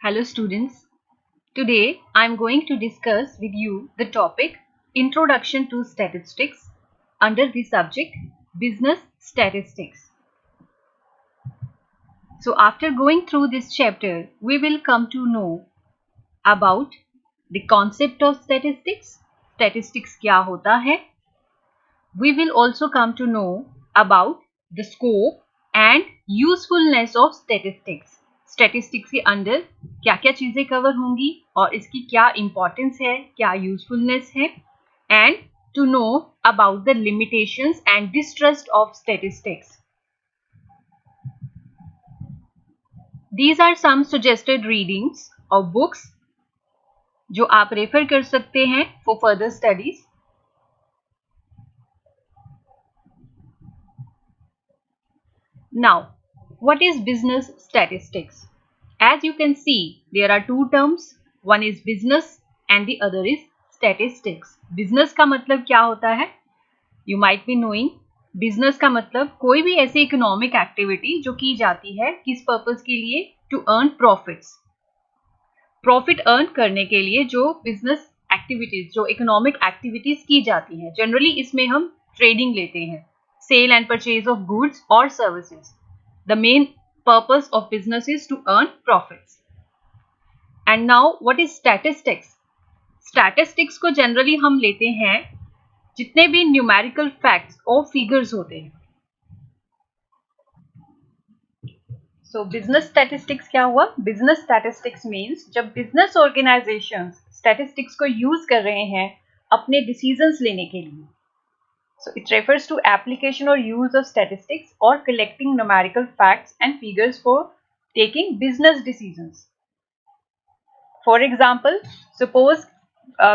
Hello students. Today I am going to discuss with you the topic Introduction to Statistics under the subject Business Statistics. So after going through this chapter, we will come to know about the concept of statistics. Statistics क्या होता है? We will also come to know about the scope and usefulness of statistics. Statistics के अंदर क्या क्या चीजें cover होंगी और इसकी क्या इंपॉर्टेंस है, क्या यूजफुलनेस है, and to know about the limitations and distrust of statistics. These are some suggested readings of books जो आप रेफर कर सकते हैं for further studies. Now, what is business statistics? As you can see, there are two terms. One is business and the other is statistics. Business का मतलब क्या होता है? You might be knowing. Business का मतलब कोई भी ऐसी इकोनॉमिक एक्टिविटी जो की जाती है किस पर्पस के लिए? To earn profits. Profit earn करने के लिए जो बिजनेस एक्टिविटीज, जो इकोनॉमिक एक्टिविटीज की जाती हैं. जनरली इसमें हम ट्रेडिंग लेते हैं, sale and purchase of goods और services. The main purpose of business is to earn profits. And now what is statistics? Statistics को generally हम लेते हैं जितने भी numerical facts और figures होते हैं. So business statistics क्या हुआ? Business statistics means जब business organizations statistics को use कर रहे हैं अपने decisions लेने के लिए. So it refers to application or use of statistics or collecting numerical facts and figures for taking business decisions. For example, suppose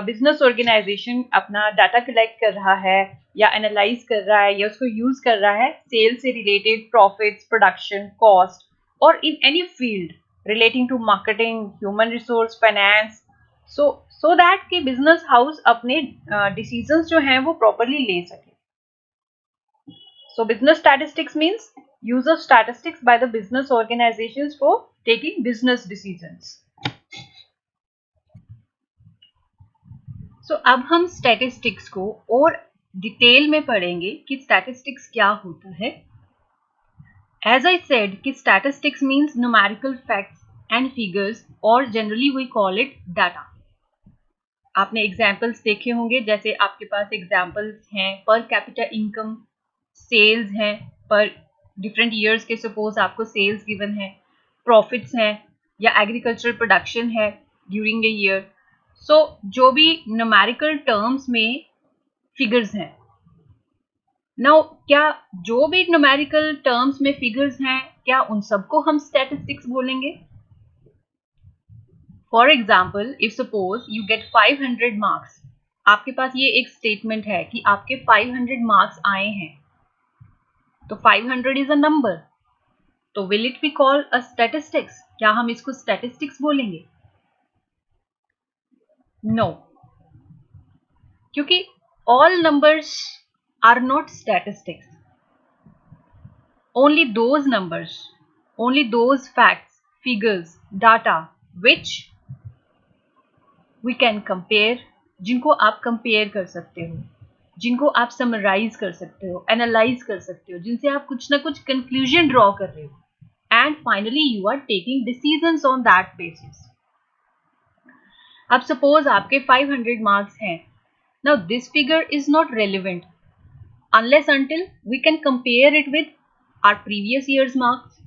business organization अपना data collect कर रहा है या analyze कर रहा है या उसको use कर रहा है sales से related profits, production, cost or in any field relating to marketing, human resource, finance. So that कि business house अपने decisions जो हैं वो properly ले सके. So business statistics means use of statistics by the business organizations for taking business decisions. So अब हम statistics को और डिटेल में पढ़ेंगे कि statistics क्या होता है. As I said कि statistics means numerical facts and figures or generally we call it data. आपने examples देखे होंगे, जैसे आपके पास examples हैं per capita income, सेल्स हैं पर डिफरेंट ईयर्स के. सपोज आपको सेल्स गिवन है, प्रॉफिट्स हैं या एग्रीकल्चरल प्रोडक्शन है ड्यूरिंग ए ईयर. सो जो भी न्यूमेरिकल टर्म्स में फिगर्स हैं. नाउ क्या जो भी न्यूमेरिकल टर्म्स में फिगर्स हैं क्या उन सबको हम स्टैटिस्टिक्स बोलेंगे? For example, if suppose you get 500 marks, आपके पास ये एक स्टेटमेंट है कि आपके 500 मार्क्स आए हैं, तो 500 इज अ नंबर, तो will it be called a statistics? क्या हम इसको स्टैटिस्टिक्स बोलेंगे? नो, क्योंकि all numbers are not statistics. Only those numbers, only those facts, figures, data which we can compare, जिनको आप कंपेयर कर सकते हो, जिनको आप समराइज कर सकते हो, एनालाइज कर सकते हो, जिनसे आप कुछ ना कुछ कंक्लूजन ड्रॉ कर रहे हो, and finally you are taking decisions on that basis. अब सपोज आपके 500 मार्क्स हैं. Now this figure is not relevant unless until we can compare it with our previous years marks.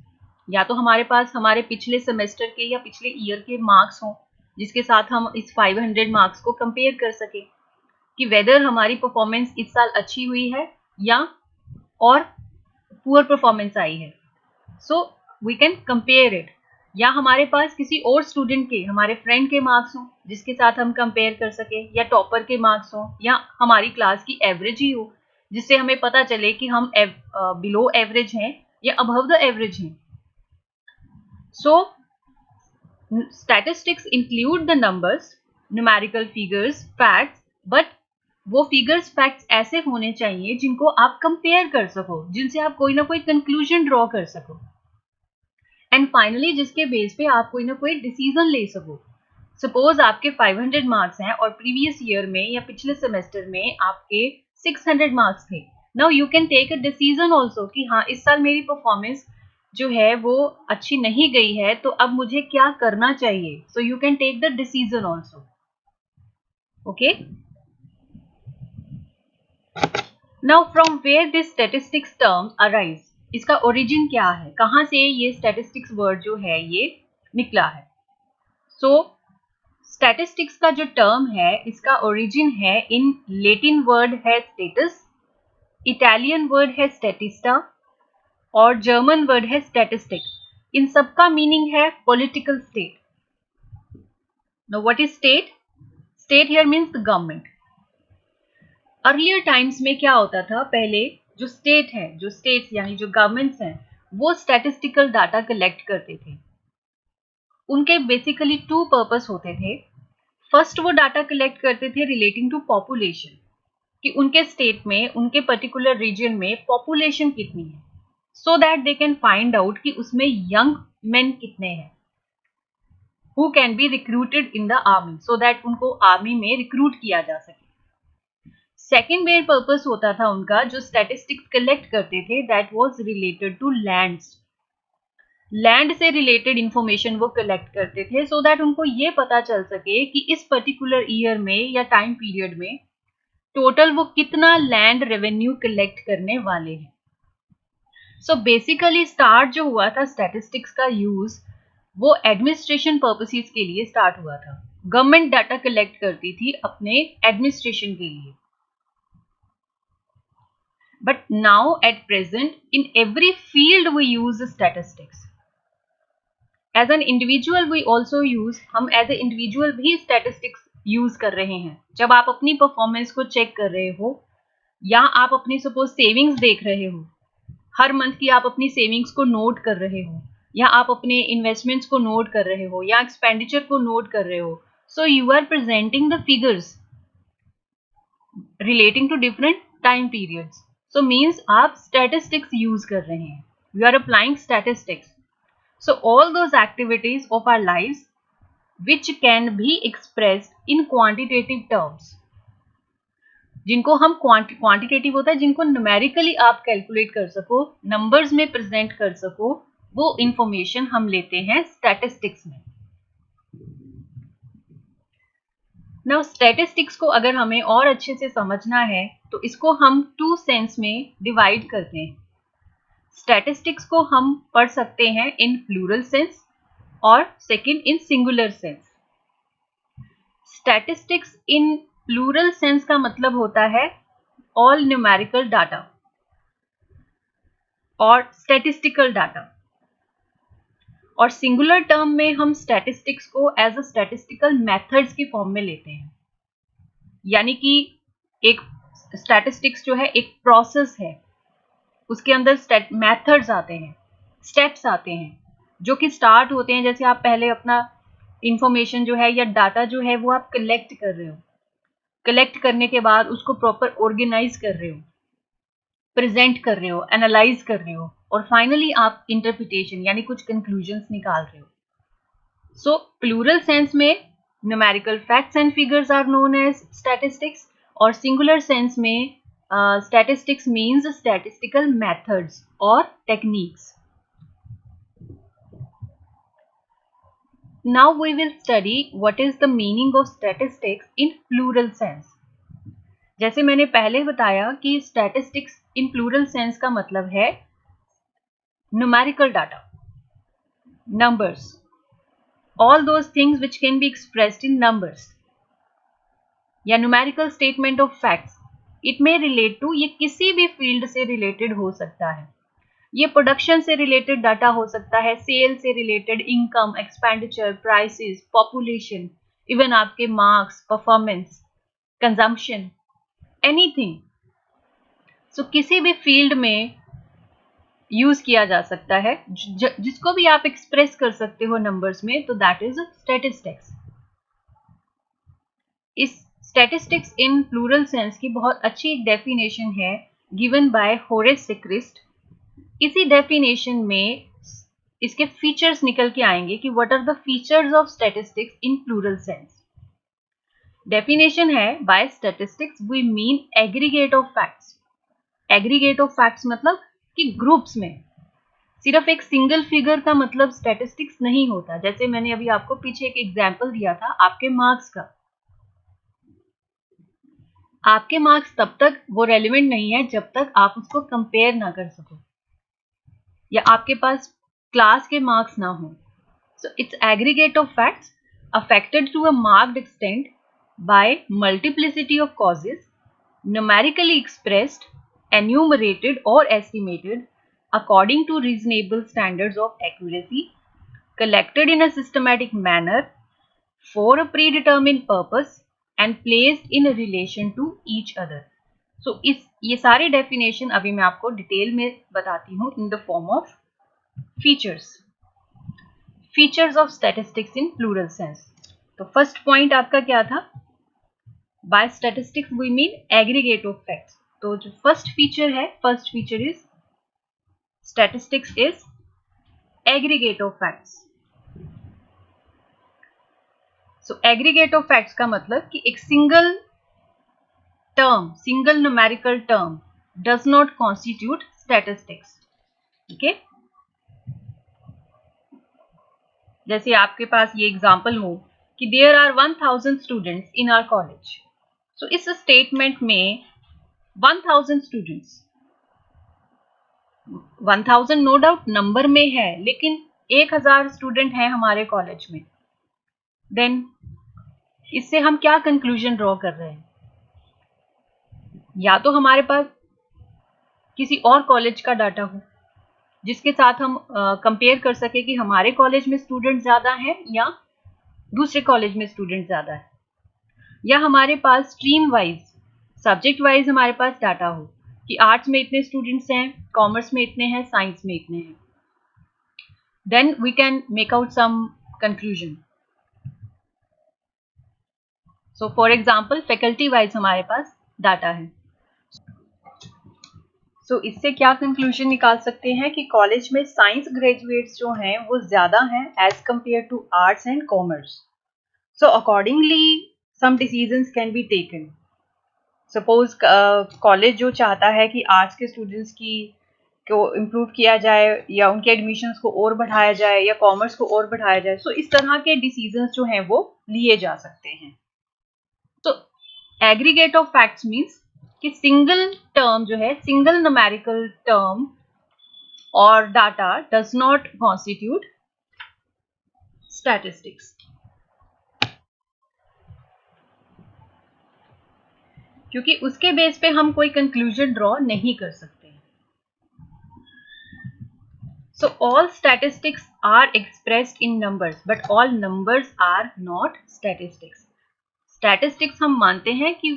या तो हमारे पास हमारे पिछले सेमेस्टर के या पिछले ईयर के मार्क्स हों जिसके साथ हम इस 500 मार्क्स को कंपेयर कर सके कि वेदर हमारी परफॉर्मेंस इस साल अच्छी हुई है या और पुअर परफॉर्मेंस आई है. So we can compare it. या हमारे पास किसी और स्टूडेंट के, हमारे फ्रेंड के मार्क्स हों जिसके साथ हम कंपेयर कर सके, या टॉपर के मार्क्स हों, या हमारी क्लास की एवरेज ही हो जिससे हमें पता चले कि हम बिलो एवरेज हैं या अबव द एवरेज हैं. So statistics include the numbers, numerical figures, facts, but वो फिगर्स, फैक्ट्स ऐसे होने चाहिए जिनको आप कंपेयर कर सको, जिनसे आप कोई ना कोई कंक्लूजन ड्रॉ कर सको. एंड फाइनली जिसके बेस पे आप कोई ना कोई डिसीजन ले सको। सपोज आपके 500 मार्क्स हैं और प्रीवियस ईयर में या पिछले सेमेस्टर में आपके 600 मार्क्स थे। Now you can take a decision also कि हाँ इस साल मेरी परफॉर्मेंस जो है वो अच्छी नहीं गई है, तो अब मुझे क्या करना चाहिए। So you can take the decision also. Okay, now from where this statistics terms arise, इसका ओरिजिन क्या है, कहाँ से ये स्टैटिस्टिक्स वर्ड जो है ये निकला है। सो स्टैटिस्टिक्स का जो टर्म है इसका ओरिजिन है इन लैटिन वर्ड है स्टेटस, इटालियन वर्ड है स्टैटिस्टा और जर्मन वर्ड है स्टैटिस्टिक। इन सबका मीनिंग है political state. Now what is state? State here means the government. Earlier times में क्या होता था, पहले जो स्टेट है, जो स्टेट्स यानी जो गवर्नमेंट्स हैं, वो स्टैटिस्टिकल डाटा कलेक्ट करते थे। उनके बेसिकली टू पर्पस होते थे। फर्स्ट, वो डाटा कलेक्ट करते थे रिलेटिंग टू पॉपुलेशन, कि उनके स्टेट में, उनके पर्टिकुलर रीजन में पॉपुलेशन कितनी है, so that they can find out कि उसमें यंग मेन कितने हैं who can be recruited in the army, so that उनको आर्मी में रिक्रूट किया जा सके। सेकेंड मेन पर्पस होता था उनका, जो स्टैटिस्टिक्स कलेक्ट करते थे, that was related to lands. Land से रिलेटेड इंफॉर्मेशन वो कलेक्ट करते थे, सो दैट उनको ये पता चल सके कि इस पर्टिकुलर ईयर में या टाइम पीरियड में टोटल वो कितना लैंड रेवेन्यू कलेक्ट करने वाले हैं। सो बेसिकली स्टार्ट जो हुआ था स्टैटिस्टिक्स का यूज, वो एडमिनिस्ट्रेशन पर्पसेस के लिए स्टार्ट हुआ था। गवर्नमेंट डाटा कलेक्ट करती थी अपने एडमिनिस्ट्रेशन के लिए। But now at present, in every field we use statistics. As an individual we also use, हम as a individual भी statistics use कर रहे हैं। जब आप अपनी परफॉर्मेंस को चेक कर रहे हो, या आप अपनी सपोज सेविंग्स देख रहे हो, हर मंथ की आप अपनी सेविंग्स को नोट कर रहे हो, या आप अपने इन्वेस्टमेंट्स को नोट कर रहे हो, या एक्सपेंडिचर को नोट कर रहे हो, so you are presenting the figures relating to different time periods. So means आप statistics use कर रहे हैं, you are applying statistics. So all those activities of our lives which can be expressed in quantitative terms, जिनको हम quantitative होता है, जिनको numerically आप calculate कर सको, numbers में present कर सको, वो information हम लेते हैं statistics में। Now statistics को अगर हमें और अच्छे से समझना है तो इसको हम टू सेंस में डिवाइड करते हैं। स्टैटिस्टिक्स को हम पढ़ सकते हैं इन प्लूरल सेंस और second in singular sense. Statistics in plural sense का मतलब होता है ऑल न्यूमेरिकल डाटा और स्टैटिस्टिकल डाटा, और सिंगुलर टर्म में हम स्टैटिस्टिक्स को एज अ स्टैटिस्टिकल मेथड्स की फॉर्म में लेते हैं। यानी कि एक स्टैटिस्टिक्स जो है एक प्रोसेस है, उसके अंदर मेथड्स आते हैं, स्टेप्स आते हैं, जो कि स्टार्ट होते हैं जैसे आप पहले अपना इंफॉर्मेशन जो है या डाटा जो है वो आप कलेक्ट कर रहे हो, कलेक्ट करने के बाद उसको प्रॉपर ऑर्गेनाइज कर रहे हो, प्रेजेंट कर रहे हो, एनालाइज कर रहे हो, और फाइनली आप इंटरप्रिटेशन यानी कुछ कंक्लूजन्स निकाल रहे हो। सो प्लूरल सेंस में numerical facts and figures are known as statistics, और सिंगुलर सेंस में statistics means statistical methods or techniques. Now we will study what is the meaning of statistics in plural sense. जैसे मैंने पहले बताया कि statistics in plural sense का मतलब है numerical data, numbers, all those things which can be expressed in numbers, या numerical statement of facts. It may relate to, ये किसी भी फील्ड से रिलेटेड हो सकता है। ये प्रोडक्शन से रिलेटेड डाटा हो सकता है, सेल से related, income, expenditure, prices, population, even आपके मार्क्स, परफॉर्मेंस, कंजम्पशन, एनीथिंग। सो किसी भी फील्ड में यूज किया जा सकता है, जिसको भी आप एक्सप्रेस कर सकते हो नंबर्स में, तो दैट इज स्टैटिस्टिक्स। इस स्टैटिस्टिक्स इन प्लूरल सेंस की बहुत अच्छी एक डेफिनेशन है गिवन बाय होरेस सिक्रिस्ट। इसी डेफिनेशन में इसके फीचर्स निकल के आएंगे कि what are the features of statistics in plural sense. Definition है, by statistics we mean aggregate of facts. Aggregate of facts मतलब कि ग्रुप्स में, सिर्फ एक सिंगल फिगर का मतलब स्टैटिस्टिक्स नहीं होता। जैसे मैंने अभी आपको पीछे एक एग्जांपल दिया था आपके मार्क्स का। आपके मार्क्स तब तक वो रेलिवेंट नहीं है जब तक आप उसको कंपेयर ना कर सको या आपके पास क्लास के मार्क्स ना हो। So it's aggregate of facts affected to a marked extent by multiplicity of causes, numerically expressed, enumerated or estimated according to reasonable standards of accuracy, collected in a systematic manner for a predetermined purpose and placed in a relation to each other. So ये सारे definition अभी मैं आपको detail में बताती हूँ in the form of features. Features of statistics in plural sense. तो first point आपका क्या था? By statistics we mean aggregate of facts. तो जो first feature is statistics is aggregate of facts. So aggregate of facts का मतलब कि एक single numerical term does not constitute statistics. Okay? जैसे आपके पास ये एग्जाम्पल हो कि there are 1000 students in our college. So इस स्टेटमेंट में 1000 स्टूडेंट्स, 1000 नो डाउट नंबर में है, लेकिन 1000 स्टूडेंट हैं हमारे कॉलेज में। देन इससे हम क्या कंक्लूजन ड्रॉ कर रहे हैं? या तो हमारे पास किसी और कॉलेज का डाटा हो जिसके साथ हम कंपेयर कर सके कि हमारे कॉलेज में स्टूडेंट ज्यादा हैं या दूसरे कॉलेज में स्टूडेंट ज्यादा है, या हमारे पास स्ट्रीम वाइज, सब्जेक्ट वाइज हमारे पास डाटा हो कि आर्ट्स में इतने स्टूडेंट्स हैं, कॉमर्स में इतने हैं, साइंस में इतने हैं। Then we can make out some conclusion. So for example faculty wise हमारे पास डाटा है। सो इससे क्या कंक्लूजन निकाल सकते हैं कि कॉलेज में साइंस ग्रेजुएट्स जो हैं वो ज्यादा हैं as compare to arts and commerce. So accordingly some decisions can be taken. Suppose college जो चाहता है कि आर्ट्स के स्टूडेंट्स को इम्प्रूव किया जाए या उनके एडमिशन्स को और बढ़ाया जाए या कॉमर्स को और बढ़ाया जाए, सो इस तरह के डिसीजंस जो हैं वो लिए जा सकते हैं। तो एग्रीगेट ऑफ फैक्ट्स मीन्स कि सिंगल टर्म जो है, सिंगल न्यूमेरिकल टर्म और data does not constitute statistics, क्योंकि उसके बेस पे हम कोई कंक्लूजन ड्रॉ नहीं कर सकते। So all statistics are expressed in numbers, but all numbers are not statistics. Statistics हम मानते हैं कि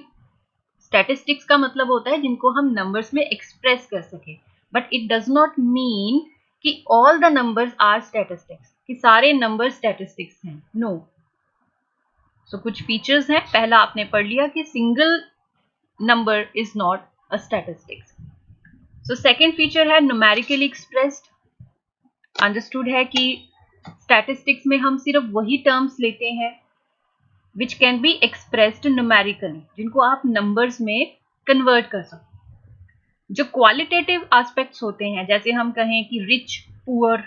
statistics का मतलब होता है जिनको हम numbers में express कर सके, but it does not mean कि all the numbers are statistics, कि सारे numbers statistics हैं. No. So कुछ features हैं. पहला आपने पढ़ लिया कि single number is not a statistics. So second feature है numerically expressed. अंडरस्टूड है कि स्टैटिस्टिक्स में हम सिर्फ वही टर्म्स लेते हैं which can be expressed numerically, जिनको आप नंबर्स में कन्वर्ट कर सकते। जो क्वालिटेटिव एस्पेक्ट्स होते हैं, जैसे हम कहें कि रिच, पुअर,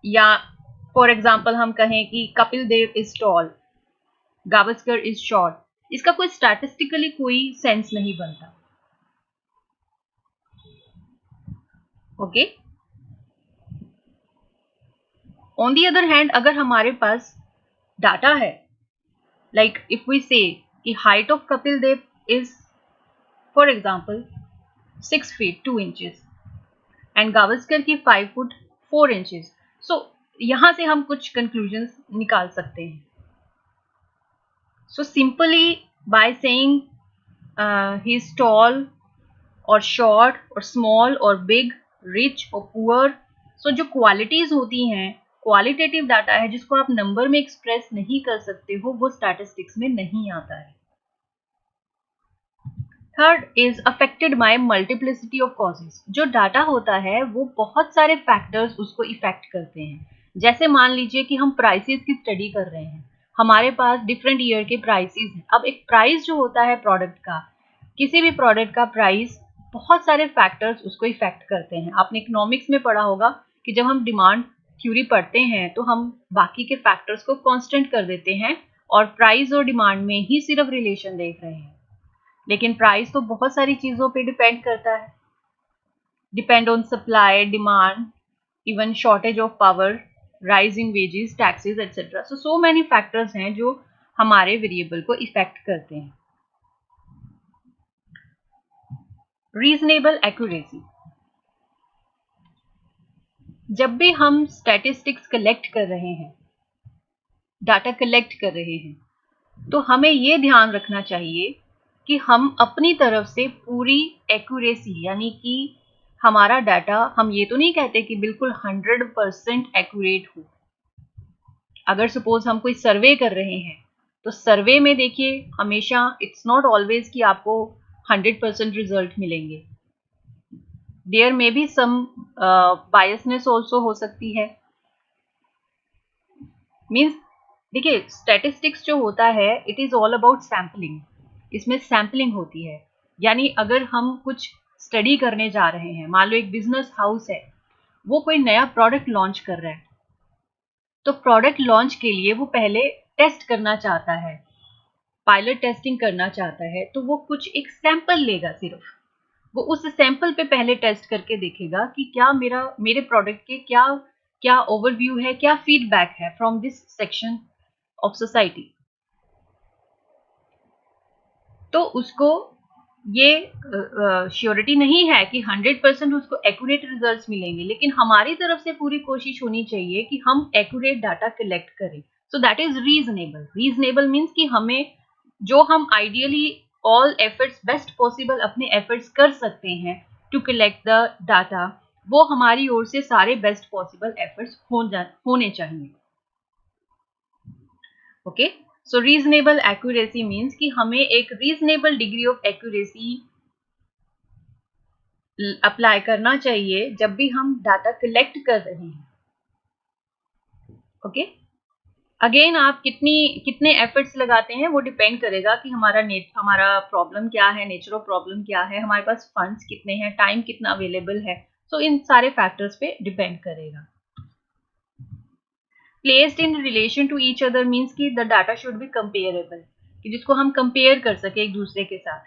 या फॉर एग्जांपल हम कहें कि Kapil Dev is tall, Gavaskar is short, इसका कोई स्टैटिस्टिकली कोई सेंस नहीं बनता। Okay. On the other hand, अगर हमारे पास डाटा है, लाइक इफ वी से कि height of Kapil Dev is for example 6 feet 2 inches and Gavaskar की 5 foot 4 inches, सो यहां से हम कुछ कंक्लूजन्स निकाल सकते हैं। So simply by saying he is tall और शॉर्ट और स्मॉल और बिग, रिच और पुअर, सो जो क्वालिटीज होती हैं, क्वालिटेटिव डाटा है जिसको आप नंबर में एक्सप्रेस नहीं कर सकते हो, वो स्टैटिस्टिक्स में नहीं आता है। Third is affected by multiplicity of causes. जो डाटा होता है वो बहुत सारे फैक्टर्स उसको इफेक्ट करते हैं। जैसे मान लीजिए कि हम प्राइसेस की स्टडी कर रहे हैं, हमारे पास डिफरेंट ईयर के प्राइसेस हैं। अब एक प्राइस जो होता है प्रोडक्ट का, किसी भी प्रोडक्ट का प्राइस, बहुत सारे फैक्टर्स उसको इफेक्ट करते हैं। आपने इकोनॉमिक्स में पढ़ा होगा कि जब हम डिमांड थ्योरी पढ़ते हैं तो हम बाकी के फैक्टर्स को कांस्टेंट कर देते हैं और प्राइस और डिमांड में ही सिर्फ रिलेशन देख रहे हैं। लेकिन प्राइस तो बहुत सारी चीजों पे डिपेंड करता है, depend on supply, demand, even shortage of power, rise in wages, taxes etcetera. So many factors हैं जो हमारे वेरिएबल को इफेक्ट करते हैं। Reasonable accuracy. जब भी हम स्टैटिस्टिक्स कलेक्ट कर रहे हैं, डाटा कलेक्ट कर रहे हैं, तो हमें ये ध्यान रखना चाहिए कि हम अपनी तरफ से पूरी एक्यूरेसी, यानी कि हमारा डाटा, हम ये तो नहीं कहते कि बिल्कुल 100% एक्यूरेट हो। अगर सपोज हम कोई सर्वे कर रहे हैं तो सर्वे में देखिए हमेशा इट्स नॉट ऑलवेज कि आपको 100% रिजल्ट मिलेंगे। There may be some biasness also हो सकती है। मीन्स देखिए स्टैटिस्टिक्स जो होता है it is all about sampling. इसमें सैम्पलिंग होती है, यानी अगर हम कुछ स्टडी करने जा रहे हैं, मान लो एक बिजनेस हाउस है, वो कोई नया प्रोडक्ट लॉन्च कर रहा है, तो प्रोडक्ट लॉन्च के लिए वो पहले टेस्ट करना चाहता है, पायलट टेस्टिंग करना चाहता है, तो वो कुछ एक सैंपल लेगा। सिर्फ वो उस सैंपल पे पहले टेस्ट करके देखेगा कि क्या मेरे प्रोडक्ट के क्या क्या ओवरव्यू है, क्या फीडबैक है from this section of society. तो उसको ये श्योरिटी नहीं है कि 100% उसको एक्यूरेट रिजल्ट्स मिलेंगे, लेकिन हमारी तरफ से पूरी कोशिश होनी चाहिए कि हम एक्यूरेट डाटा कलेक्ट करें। So that is reasonable. Reasonable means कि हमें जो हम ideally all efforts best possible अपने एफर्ट्स कर सकते हैं टू कलेक्ट द डाटा, वो हमारी ओर से सारे बेस्ट पॉसिबल एफर्ट्स होने चाहिए। ओके, सो रीजनेबल एक्यूरेसी मीन्स कि हमें एक reasonable degree of accuracy apply करना चाहिए जब भी हम डाटा कलेक्ट कर रहे हैं। ओके, अगेन आप कितने एफर्ट्स लगाते हैं वो डिपेंड करेगा कि हमारा प्रॉब्लम क्या है, नेचर ऑफ प्रॉब्लम क्या है, हमारे पास फंड्स कितने हैं, टाइम कितना अवेलेबल है। सो इन सारे फैक्टर्स पे डिपेंड करेगा। Placed in relation to each other means कि the data should be comparable, कि जिसको हम कंपेयर कर सके एक दूसरे के साथ।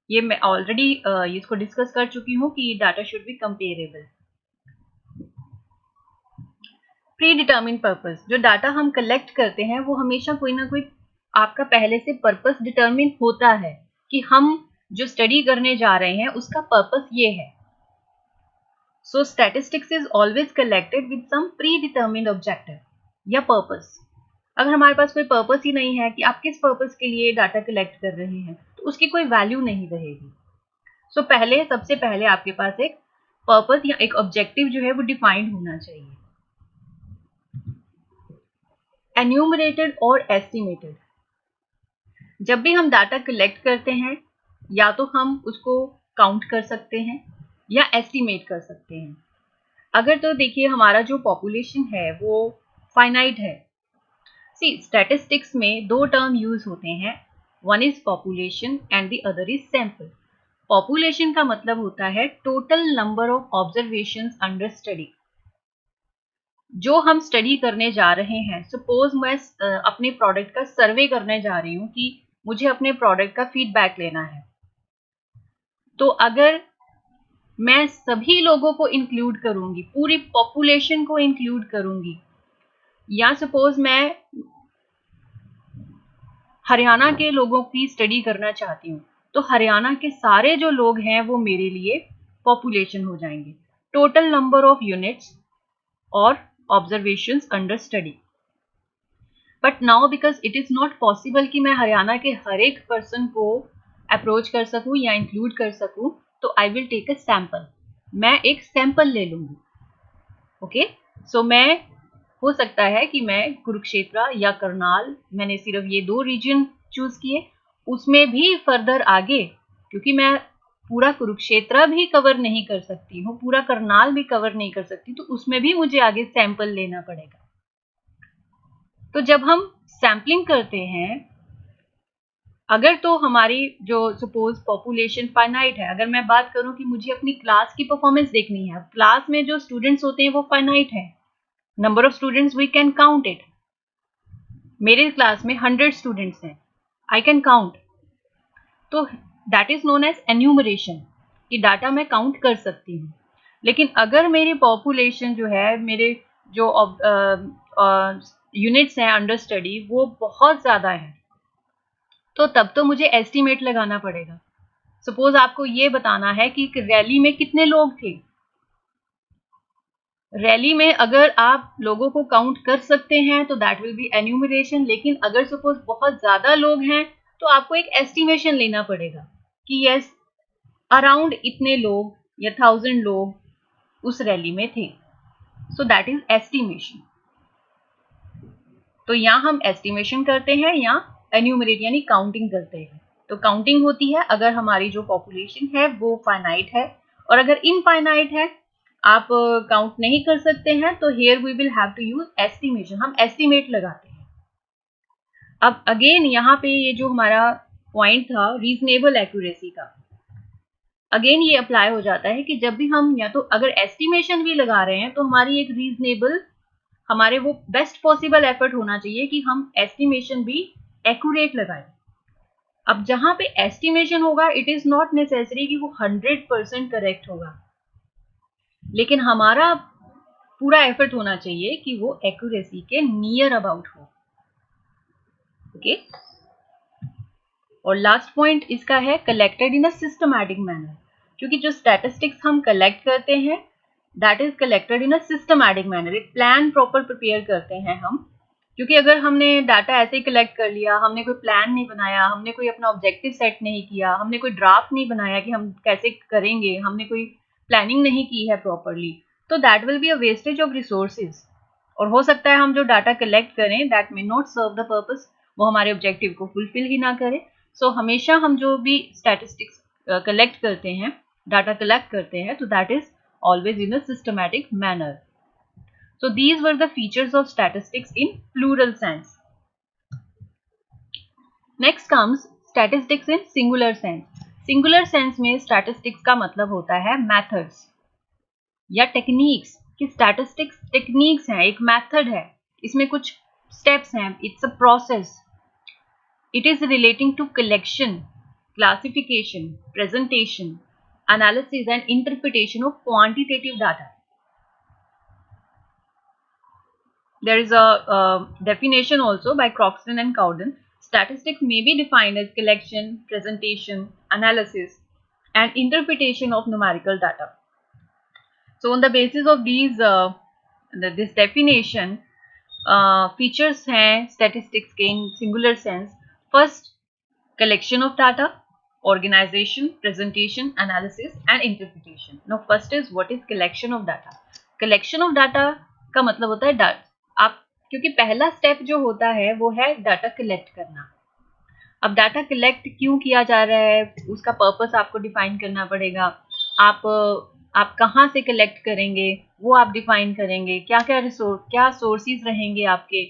ये मैं ऑलरेडी इसको डिस्कस कर चुकी हूँ कि data should be comparable. Pre determine purpose. जो डाटा हम कलेक्ट करते हैं वो हमेशा कोई ना कोई आपका पहले से पर्पस डिटर्मिन होता है कि हम जो स्टडी करने जा रहे हैं उसका पर्पस ये है। So statistics is always collected with some predetermined objective या पर्पस। अगर हमारे पास कोई पर्पस ही नहीं है कि आप किस पर्पस के लिए डाटा कलेक्ट कर रहे हैं, तो उसकी कोई वैल्यू नहीं रहेगी। सो सबसे पहले आपके पास एक पर्पस या एक ऑब्जेक्टिव जो है वो डिफाइंड होना चाहिए। एन्यूमरेटेड और एस्टिमेटेड। जब भी हम डाटा कलेक्ट करते हैं या तो हम उसको काउंट कर सकते हैं या एस्टिमेट कर सकते हैं। अगर तो देखिए हमारा जो पॉपुलेशन है वो फाइनाइट है। सी स्टैटिस्टिक्स में दो टर्म यूज होते हैं, one is population and the other is sample. Population का मतलब होता है total number of observations under study. जो हम स्टडी करने जा रहे हैं, सपोज मैं अपने प्रोडक्ट का सर्वे करने जा रही हूँ कि मुझे अपने प्रोडक्ट का फीडबैक लेना है, तो अगर मैं सभी लोगों को इंक्लूड करूंगी, पूरी पॉपुलेशन को इंक्लूड करूंगी, या सपोज मैं हरियाणा के लोगों की स्टडी करना चाहती हूँ, तो हरियाणा के सारे जो लोग हैं वो मेरे लिए पॉपुलेशन हो जाएंगे, टोटल नंबर ऑफ यूनिट्स और observations under study. But now because it is not possible कि मैं हरियाणा के हर एक पर्सन को अप्रोच कर सकूं या इंक्लूड कर सकूं, तो I will take a sample. मैं एक सैंपल ले लूंगी। ओके, सो मैं हो सकता है कि मैं कुरुक्षेत्र या करनाल, मैंने सिर्फ ये दो रीजन चूज किए, उसमें भी फर्दर आगे क्योंकि मैं पूरा कुरुक्षेत्र भी कवर नहीं कर सकती हूँ, पूरा करनाल भी कवर नहीं कर सकती, तो उसमें भी मुझे आगे सैंपल लेना पड़ेगा। तो जब हम सैम्पलिंग करते हैं, अगर तो हमारी जो सपोज पॉपुलेशन फाइनाइट है, अगर मैं बात करूं कि मुझे अपनी क्लास की परफॉर्मेंस देखनी है, क्लास में जो स्टूडेंट्स होते हैं वो फाइनाइट है, number of students we can count it. मेरे क्लास में 100 स्टूडेंट्स हैं, आई कैन काउंट, तो that is known as enumeration, कि डाटा मैं काउंट कर सकती हूँ। लेकिन अगर मेरी पॉपुलेशन जो है, मेरे जो यूनिट्स हैं अंडर स्टडी वो बहुत ज़्यादा है, तो तब तो मुझे एस्टीमेट लगाना पड़ेगा। सपोज आपको ये बताना है कि रैली में कितने लोग थे। रैली में अगर आप लोगों को काउंट कर सकते हैं तो दैट विल बी एन्यूमरेशन, लेकिन अगर सपोज बहुत ज़्यादा लोग हैं तो आपको एक एस्टिमेशन लेना पड़ेगा कि यस अराउंड इतने लोग या 1000 लोग उस रैली में थे, सो दैट इज एस्टिमेशन। तो यहाँ हम एस्टिमेशन करते हैं या एन्यूमरेट यानी काउंटिंग करते हैं। तो काउंटिंग होती है अगर हमारी जो पॉपुलेशन है वो फाइनाइट है, और अगर इनफाइनाइट है, आप काउंट नहीं कर सकते हैं, तो here we will have to use estimation, हम एस्टिमेट लगाते हैं। अब अगेन यहाँ पे ये जो हमारा पॉइंट था रीजनेबल एक्यूरेसी का, अगेन ये अप्लाई हो जाता है कि जब भी हम या तो अगर एस्टिमेशन भी लगा रहे हैं तो हमारी एक रीजनेबल, हमारे वो बेस्ट पॉसिबल एफर्ट होना चाहिए कि हम एस्टिमेशन भी एक्यूरेट लगाएं। अब जहां पे एस्टिमेशन होगा इट इज नॉट नेसेसरी कि वो 100% करेक्ट होगा, लेकिन हमारा पूरा एफर्ट होना चाहिए कि वो एक्यूरेसी के नियर अबाउट हो। ओके, और लास्ट पॉइंट इसका है collected in a systematic manner, क्योंकि जो स्टैटिस्टिक्स हम कलेक्ट करते हैं that is collected in a systematic manner, एक प्लान प्रॉपर प्रिपेयर करते हैं हम। क्योंकि अगर हमने डाटा ऐसे ही कलेक्ट कर लिया, हमने कोई प्लान नहीं बनाया, हमने कोई अपना ऑब्जेक्टिव सेट नहीं किया, हमने कोई ड्राफ्ट नहीं बनाया कि हम कैसे करेंगे, हमने कोई प्लानिंग नहीं की है प्रॉपरली, तो that will be a wastage of resources, और हो सकता है हम जो डाटा कलेक्ट करें that may not serve the purpose, वो हमारे ऑब्जेक्टिव को फुलफिल ही ना करे। सो हमेशा हम जो भी स्टैटिस्टिक्स कलेक्ट करते हैं, डाटा कलेक्ट करते हैं, तो that is always in a systematic manner. So these were the features of statistics in plural sense. Next comes statistics in singular sense. Singular sense में statistics का मतलब होता है methods या techniques, कि statistics techniques हैं, एक method है, इसमें कुछ steps हैं, it's a process. It is relating to collection, classification, presentation, analysis and interpretation of quantitative data. There is a definition also by Croxton and Cowden. Statistics may be defined as collection, presentation, analysis, and interpretation of numerical data. So, on the basis of these, this definition, features हैं statistics के in singular sense. First, collection of data, organization, presentation, analysis, and interpretation. Now, first is what is collection of data. Collection of data का मतलब होता है आप, क्योंकि पहला step जो होता है वो है डाटा कलेक्ट करना। अब डाटा कलेक्ट क्यों किया जा रहा है, उसका पर्पस आपको डिफाइन करना पड़ेगा। आप कहाँ से कलेक्ट करेंगे वो आप डिफाइन करेंगे, क्या सोर्सेज रहेंगे आपके,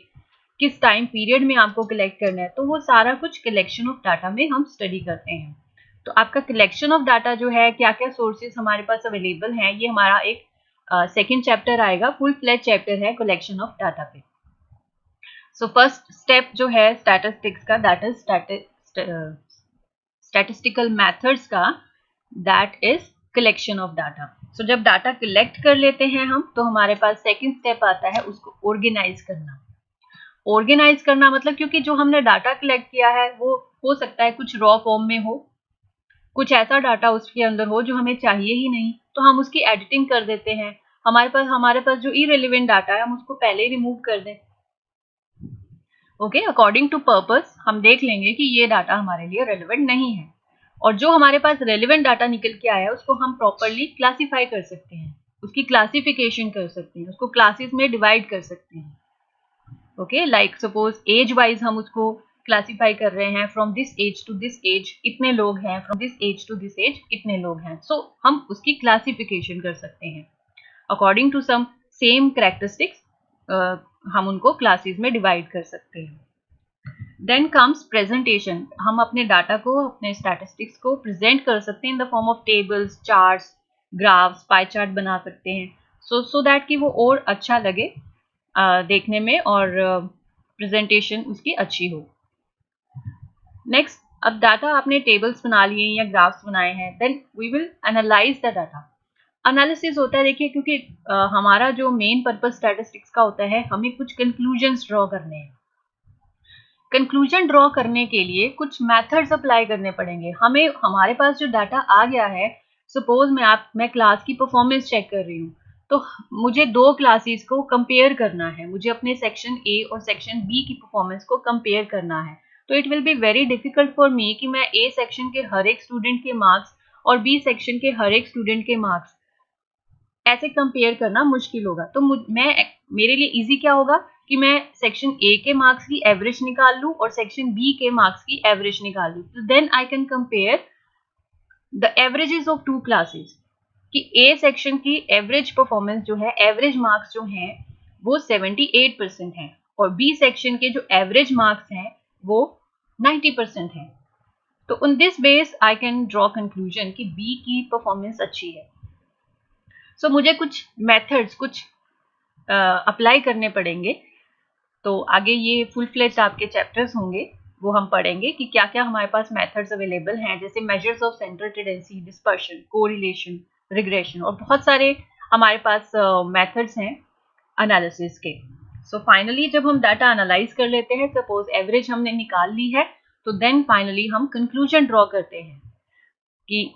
किस टाइम पीरियड में आपको कलेक्ट करना है, तो वो सारा कुछ कलेक्शन ऑफ डाटा में हम स्टडी करते हैं। तो आपका कलेक्शन ऑफ डाटा जो है, क्या क्या सोर्सेज हमारे पास अवेलेबल हैं, ये हमारा एक सेकेंड चैप्टर आएगा, फुल फ्लेज चैप्टर है कलेक्शन ऑफ डाटा पे। सो फर्स्ट स्टेप जो है स्टैटिस्टिक्स का, दैट इज स्टैटिस्टिकल मेथड्स का, that is collection of data. So जब डाटा कलेक्ट कर लेते हैं हम, तो हमारे पास सेकेंड स्टेप आता है उसको ऑर्गेनाइज करना। ऑर्गेनाइज करना मतलब, क्योंकि जो हमने डाटा कलेक्ट किया है वो हो सकता है कुछ रॉ फॉर्म में हो, कुछ ऐसा डाटा उसके अंदर हो जो हमें चाहिए ही नहीं, तो हम उसकी एडिटिंग कर देते हैं। हमारे पास जो इरेलीवेंट डाटा है हम उसको पहले ही रिमूव कर दें। ओके, अकॉर्डिंग टू पर्पस हम देख लेंगे कि ये डाटा हमारे लिए रेलेवेंट नहीं है, और जो हमारे पास रेलेवेंट डाटा निकल के आया है उसको हम प्रॉपरली क्लासीफाई कर सकते हैं, उसकी क्लासिफिकेशन कर सकते हैं, उसको क्लासेस में डिवाइड कर सकते हैं। Okay, like suppose age wise हम उसको क्लासीफाई कर रहे हैं from this age to this age इतने लोग हैं, from this age to this age इतने लोग हैं, सो हम उसकी क्लासिफिकेशन कर सकते हैं according to some same characteristics, हम उनको क्लासेस में डिवाइड कर सकते हैं। देन कम्स प्रेजेंटेशन, हम अपने डाटा को, अपने स्टैटिस्टिक्स को प्रेजेंट कर सकते हैं in the form of tables, charts, graphs, pie chart बना सकते हैं, सो दैट कि वो और अच्छा लगे देखने में और प्रेजेंटेशन उसकी अच्छी हो। नेक्स्ट, अब डाटा आपने टेबल्स बना लिए या ग्राफ्स बनाए हैं, then we will analyse the data. Analysis होता है, देखिए, क्योंकि हमारा जो मेन पर्पस स्टैटिस्टिक्स का होता है, हमें कुछ कंक्लूजन्स ड्रॉ करने हैं। कंक्लूजन ड्रॉ करने के लिए कुछ मेथड्स अप्लाई करने पड़ेंगे हमें। हमारे पास जो डाटा आ गया है, सपोज मैं क्लास की परफॉर्मेंस चेक कर रही हूँ, तो मुझे दो क्लासेस को कंपेयर करना है, मुझे अपने सेक्शन ए और सेक्शन बी की परफॉर्मेंस को कंपेयर करना है। तो it will be very difficult for me कि मैं ए सेक्शन के हर एक स्टूडेंट के मार्क्स और बी सेक्शन के हर एक स्टूडेंट के मार्क्स ऐसे कंपेयर करना मुश्किल होगा। तो मेरे लिए इजी क्या होगा कि मैं सेक्शन ए के मार्क्स की एवरेज निकाल लूं और सेक्शन बी के मार्क्स की एवरेज निकाल लूं। तो then I can compare the averages of two classes कि ए सेक्शन की एवरेज परफॉर्मेंस जो है, एवरेज मार्क्स जो हैं वो 78% हैं और बी सेक्शन के जो एवरेज मार्क्स हैं वो 90% हैं। तो on this base I can draw conclusion कि बी की परफॉर्मेंस अच्छी है। सो मुझे कुछ मेथड्स, कुछ अप्लाई करने पड़ेंगे। तो आगे ये फुल फ्लेज्ड आपके चैप्टर्स होंगे, वो हम पढ़ेंगे कि क्या क्या हमारे पास मेथड्स अवेलेबल हैं, जैसे measures of central tendency, dispersion, correlation, regression, और बहुत सारे हमारे पास मेथड्स हैं एनालिसिस के। सो फाइनली जब हम डाटा एनालाइज कर लेते हैं, सपोज एवरेज हमने निकाल ली है, तो देन फाइनली हम कंक्लूजन ड्रॉ करते हैं कि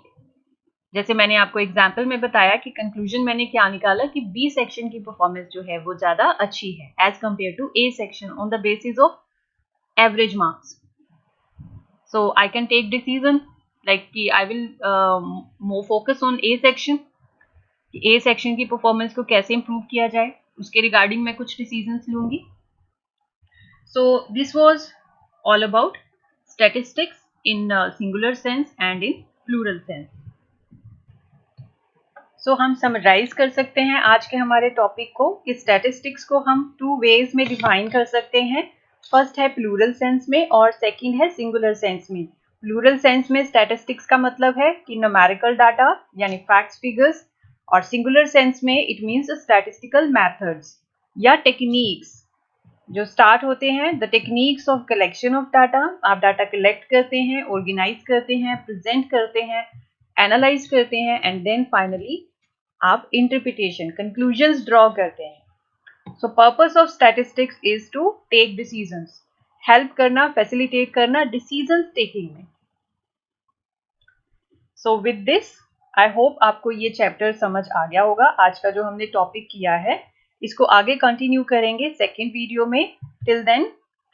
जैसे मैंने आपको एग्जाम्पल में बताया कि कंक्लूजन मैंने क्या निकाला कि बी सेक्शन की परफॉर्मेंस जो है वो ज्यादा अच्छी है as compare to A section on the basis of average marks. So I can take decision like कि I will more focus on A section, A section की परफॉर्मेंस को कैसे इंप्रूव किया जाए, उसके रिगार्डिंग मैं कुछ डिसीजंस लूंगी। So this was all about statistics in singular sense and in plural sense. So हम समराइज कर सकते हैं आज के हमारे टॉपिक को कि स्टैटिस्टिक्स को हम टू वेज में डिफाइन कर सकते हैं। फर्स्ट है प्लूरल सेंस में और सेकंड है सिंगुलर सेंस में। प्लूरल सेंस में स्टैटिस्टिक्स का मतलब है कि न्यूमेरिकल डाटा यानी फैक्ट्स, फिगर्स, और सिंगुलर सेंस में इट मीन्स स्टैटिस्टिकल मेथड्स या टेक्निक्स जो स्टार्ट होते हैं, the techniques of collection of data. आप डाटा कलेक्ट करते हैं, ऑर्गेनाइज करते हैं, प्रेजेंट करते हैं, एनालाइज करते हैं एंड देन फाइनली आप इंटरप्रिटेशन, कंक्लूजन्स ड्रॉ करते हैं। So purpose of statistics is to take decisions, help करना, फैसिलिटेट करना डिसीजंस टेकिंग में। So with this I hope आपको ये चैप्टर समझ आ गया होगा। आज का जो हमने टॉपिक किया है इसको आगे कंटिन्यू करेंगे सेकेंड वीडियो में। Till then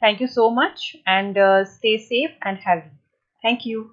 thank you so much and stay safe and healthy. Thank you.